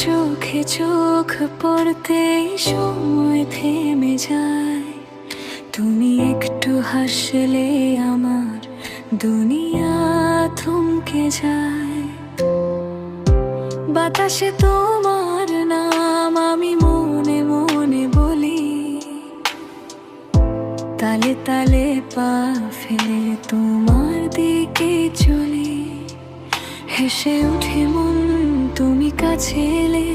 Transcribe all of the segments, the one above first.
চোখে চোখ পড়তেই সময় থেমে যায়। তুমি একটু হাসলে আমার দুনিয়া থমকে যায়। বাতাসে তোমার নাম আমি মনে মনে বলি, তালে তালে পা ফেলে তোমার দিকে চলি। হেসে উঠে মন তুমি কাছে এলে,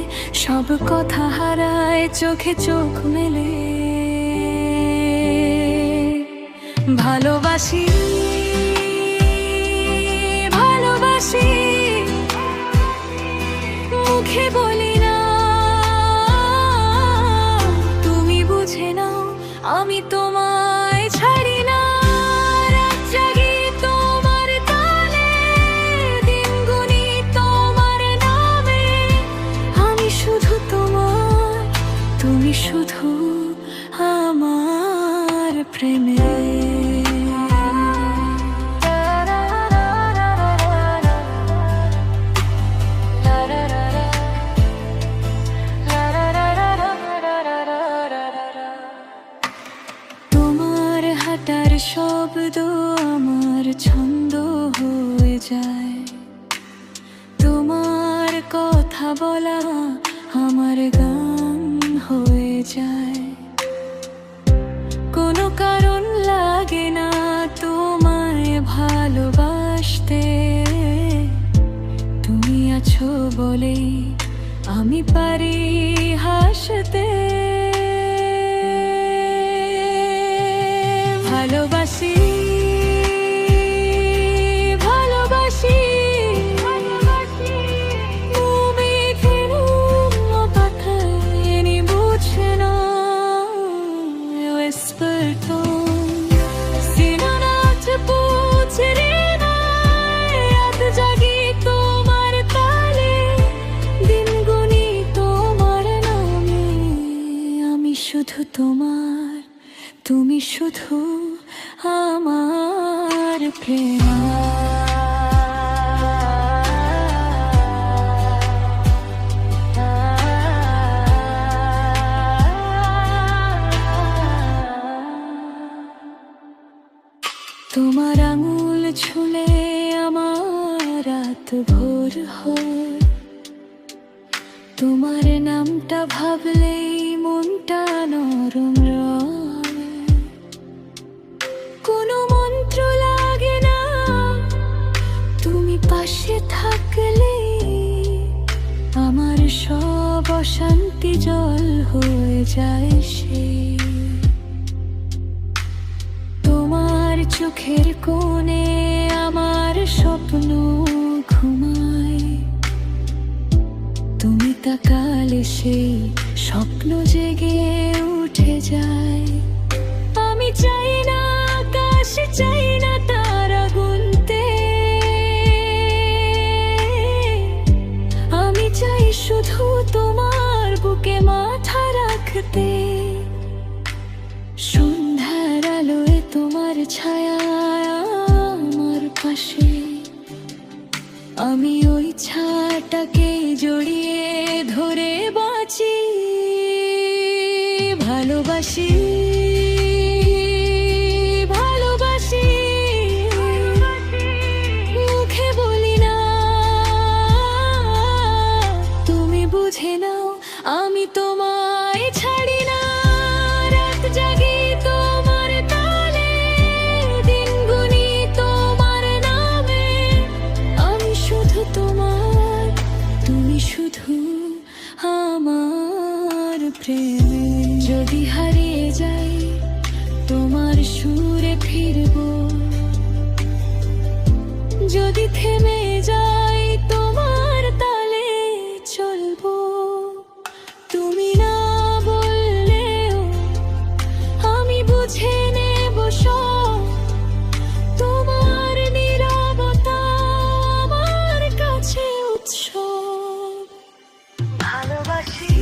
সব কথা হারায় চোখে চোখ মেলে। ভালোবাসি ভালোবাসি মুখে বলি না, তুমি বুঝে নাও আমি তোমায় ছাড়ি না। রাত জাগি তোমার তালে, দিন গুনি তোমার নামে। আমি শুধু তোমার, তুমি শুধু আমার প্রেমে। হাঁটার শব্দ আমার ছন্দ হয়ে যায়, তোমার কথা বলা আমার গান হয়ে যায়। কোনো কারণ লাগে না তোমায় ভালোবাসতে, তুমি আছো বলেই আমি পারি হাসতে। ভালোবাসি ভালোবাসি তুমি কেন পাঠায়নি বুঝে না। whisper tone সিনানাচ পুছে রে রাত জাগি তোমার তালে, দিন গুনি তোমার নামে। আমি শুধু তোমার, তুমি শুধু আমার প্রেম। তোমার আঙুল ছুঁলে আমার রাত ভোর হয়, তোমার নামটা ভাবলেই মনটা নরম রয়। কোনো মন্ত্র লাগে না তুমি পাশে থাকলে, আমার সব অশান্তি জল হয়ে যায় সে। তোমার চোখের কোণে আমার স্বপ্ন ঘুমায়, তুমি তাকালে সেই স্বপ্ন জেগে উঠে যায়। আমি চাই না আকাশ, চাই না তারা গুনতে, আমি চাই শুধু তোমার বুকে মাথা রাখতে। সন্ধ্যার আলোয় তোমার ছায়া আমার পাশে, আমি ওই ছায়াটাকে জড়িয়ে ধরে বাঁচি। ভালোবাসি ভালোবাসি মুখে বলি না, তুমি বুঝে নাও আমি তোমায় ছাড়ি না। রাত জাগি তোমার তালে, দিন গুনি তোমার নামে। আমি শুধু তোমার, তুমি শুধু আমার প্রেমে। যদি হারিয়ে যাই তোমার সুরে ফিরবো, যদি থেমে যাই তোমার তালে চলবো। তুমি না বললেও আমি বুঝে নেব সব, তোমার নীরবতা আমার কাছে উৎসব। ভালোবাসি